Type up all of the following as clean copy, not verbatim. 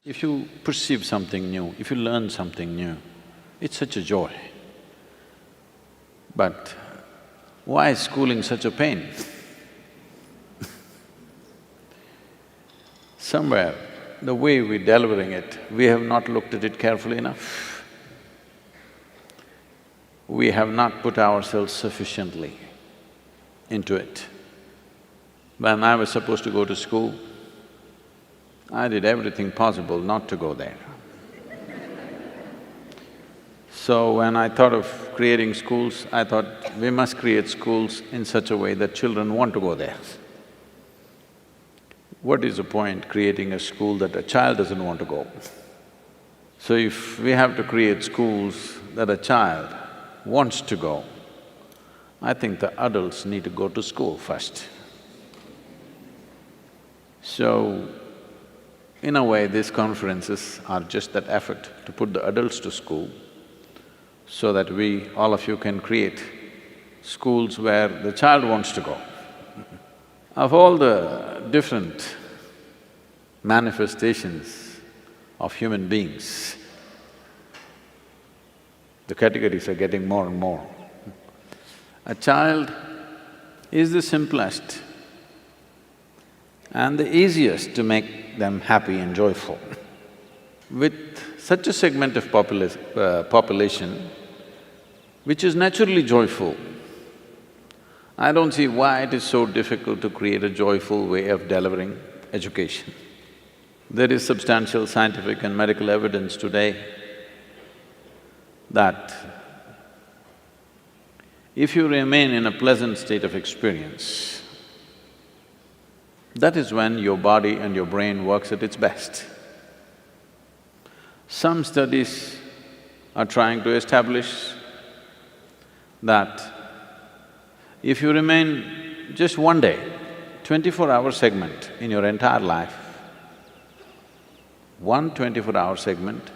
If you perceive something new, if you learn something new, it's such a joy. But why is schooling such a pain? Somewhere, the way we're delivering it, we have not looked at it carefully enough. We have not put ourselves sufficiently into it. When I was supposed to go to school, I did everything possible not to go there. So when I thought of creating schools, I thought we must create schools in such a way that children want to go there. What is the point creating a school that a child doesn't want to go? So if we have to create schools that a child wants to go, I think the adults need to go to school first. So, in a way, these conferences are just that effort to put the adults to school so that we, all of you, can create schools where the child wants to go. Of all the different manifestations of human beings, the categories are getting more and more. A child is the simplest and the easiest to make them happy and joyful. With such a segment of population which is naturally joyful, I don't see why it is so difficult to create a joyful way of delivering education. There is substantial scientific and medical evidence today that if you remain in a pleasant state of experience, that is when your body and your brain works at its best. Some studies are trying to establish that if you remain just one day, 24-hour segment in your entire life, one 24-hour segment,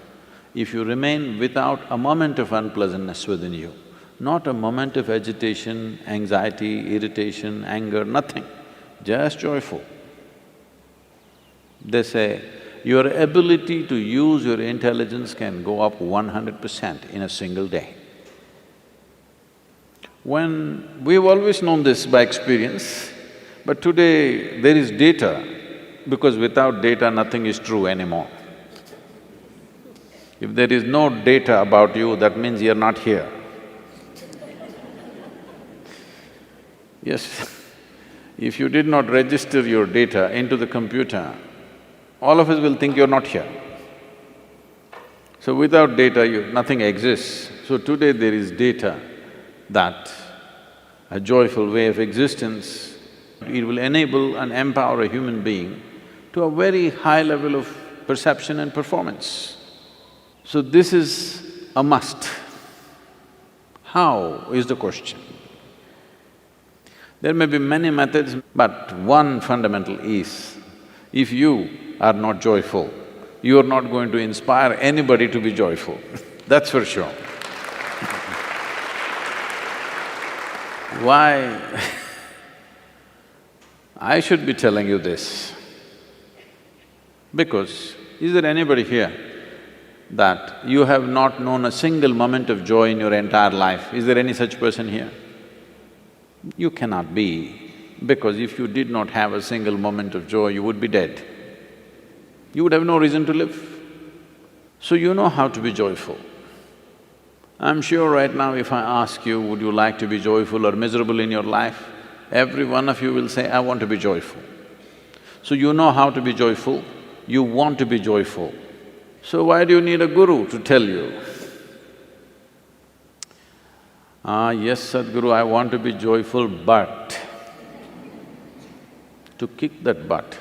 if you remain without a moment of unpleasantness within you, not a moment of agitation, anxiety, irritation, anger, nothing, just joyful. They say, your ability to use your intelligence can go up 100% in a single day. We've always known this by experience, but today there is data, because without data nothing is true anymore. If there is no data about you, that means you're not here. Yes, if you did not register your data into the computer, all of us will think you're not here. So without data, nothing exists. So today there is data that a joyful way of existence, it will enable and empower a human being to a very high level of perception and performance. So this is a must. How is the question? There may be many methods, but one fundamental is, if you are not joyful, you are not going to inspire anybody to be joyful, that's for sure. Why I should be telling you this? Because is there anybody here that you have not known a single moment of joy in your entire life? Is there any such person here? You cannot be, because if you did not have a single moment of joy, you would be dead. You would have no reason to live. So you know how to be joyful. I'm sure right now if I ask you, would you like to be joyful or miserable in your life, every one of you will say, I want to be joyful. So you know how to be joyful, you want to be joyful. So why do you need a guru to tell you? Yes, Sadhguru, I want to be joyful, but… To kick that butt,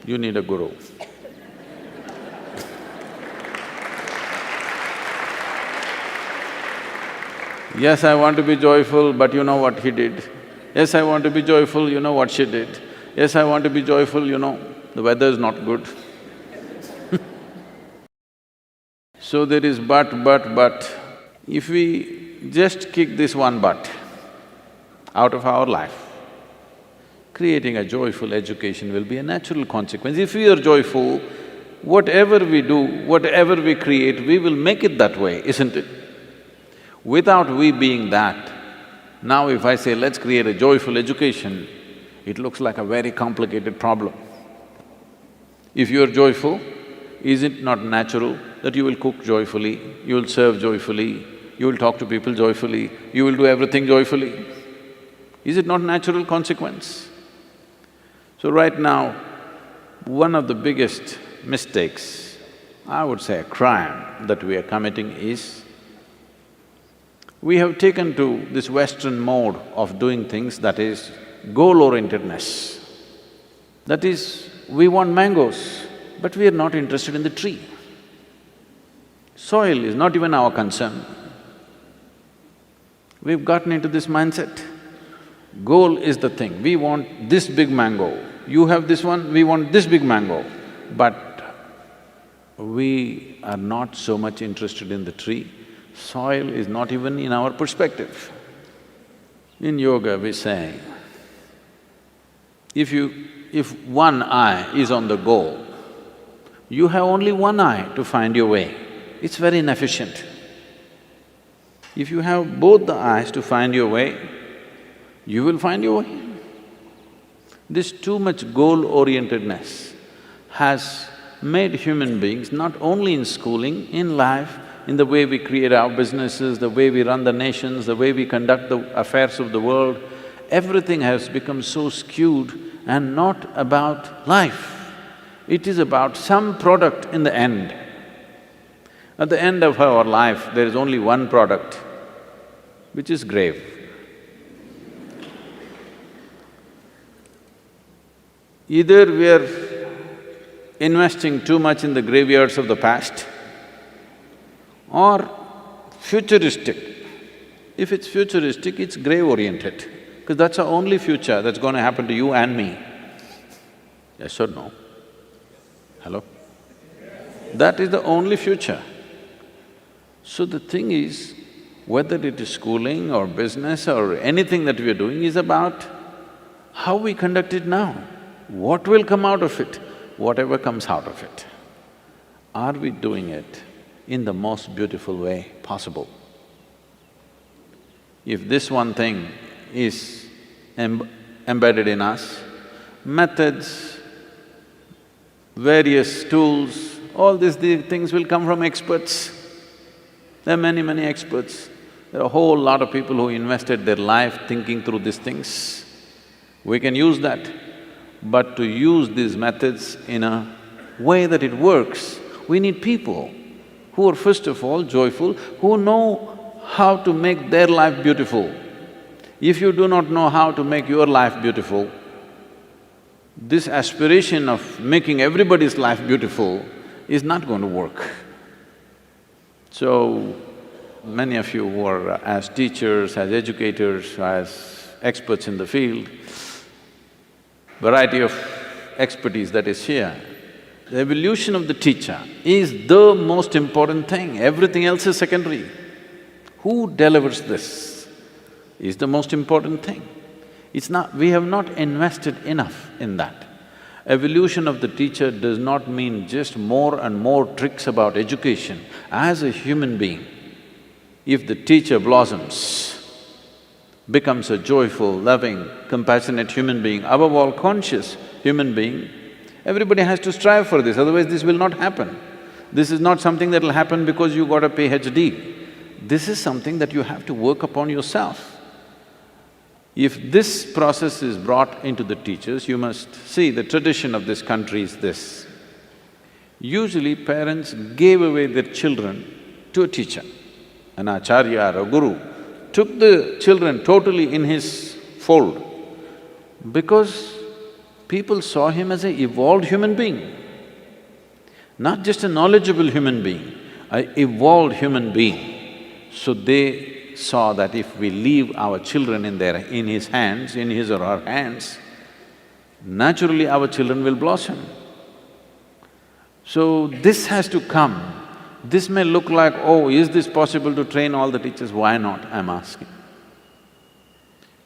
you need a guru. Yes, I want to be joyful, but you know what he did. Yes, I want to be joyful, you know what she did. Yes, I want to be joyful, you know, the weather is not good. So there is but. If we just kick this one but out of our life, creating a joyful education will be a natural consequence. If we are joyful, whatever we do, whatever we create, we will make it that way, isn't it? Without we being that, now if I say, let's create a joyful education, it looks like a very complicated problem. If you're joyful, is it not natural that you will cook joyfully, you will serve joyfully, you will talk to people joyfully, you will do everything joyfully? Is it not natural consequence? So right now, one of the biggest mistakes, I would say a crime that we are committing is, we have taken to this Western mode of doing things, that is goal-orientedness. That is, we want mangoes, but we are not interested in the tree. Soil is not even our concern. We've gotten into this mindset. Goal is the thing, we want this big mango, you have this one, we want this big mango. But we are not so much interested in the tree. Soil is not even in our perspective. In yoga we say, if one eye is on the goal, you have only one eye to find your way. It's very inefficient. If you have both the eyes to find your way, you will find your way. This too much goal-orientedness has made human beings, not only in schooling, in life, in the way we create our businesses, the way we run the nations, the way we conduct the affairs of the world, everything has become so skewed and not about life. It is about some product in the end. At the end of our life, there is only one product, which is grave. Either we are investing too much in the graveyards of the past, or futuristic. If it's futuristic, it's grave-oriented, because that's our only future that's going to happen to you and me. Yes or no? Hello? That is the only future. So the thing is, whether it is schooling or business or anything that we are doing is about how we conduct it now. What will come out of it? Whatever comes out of it. Are we doing it in the most beautiful way possible? If this one thing is embedded in us, methods, various tools, all these things will come from experts. There are many experts. There are a whole lot of people who invested their life thinking through these things. We can use that. But to use these methods in a way that it works, we need people who are first of all joyful, who know how to make their life beautiful. If you do not know how to make your life beautiful, this aspiration of making everybody's life beautiful is not going to work. So, many of you who are as teachers, as educators, as experts in the field, variety of expertise that is here, the evolution of the teacher is the most important thing, everything else is secondary. Who delivers this is the most important thing. It's not… we have not invested enough in that. Evolution of the teacher does not mean just more and more tricks about education. As a human being, if the teacher blossoms, becomes a joyful, loving, compassionate human being, above all conscious human being, everybody has to strive for this, otherwise this will not happen. This is not something that will happen because you got a PhD. This is something that you have to work upon yourself. If this process is brought into the teachers, you must see the tradition of this country is this. Usually parents gave away their children to a teacher, an acharya or a guru, took the children totally in his fold because people saw him as an evolved human being, not just a knowledgeable human being, an evolved human being. So they saw that if we leave our children in his hands, in his or her hands, naturally our children will blossom. So this has to come. This may look like, oh, is this possible to train all the teachers? Why not, I'm asking.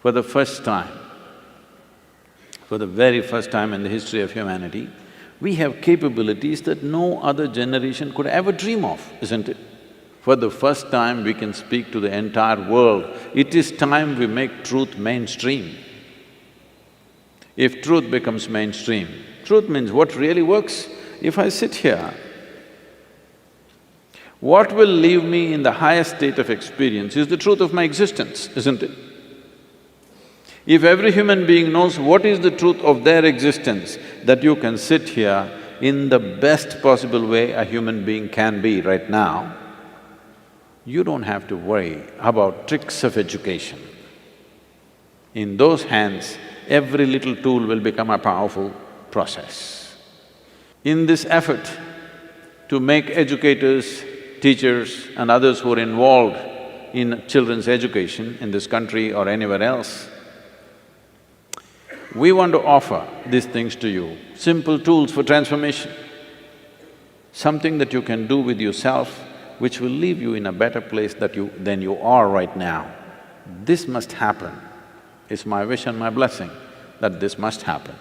For the first time, for the very first time in the history of humanity, We have capabilities that no other generation could ever dream of, isn't it? For the first time, we can speak to the entire world. It is time we make truth mainstream. If truth becomes mainstream, truth means what really works. If I sit here, what will leave me in the highest state of experience is the truth of my existence, isn't it? If every human being knows what is the truth of their existence, that you can sit here in the best possible way a human being can be right now, you don't have to worry about tricks of education. In those hands, every little tool will become a powerful process. In this effort to make educators, teachers and others who are involved in children's education in this country or anywhere else, we want to offer these things to you, simple tools for transformation, something that you can do with yourself which will leave you in a better place than you are right now. This must happen. It's my wish and my blessing that this must happen.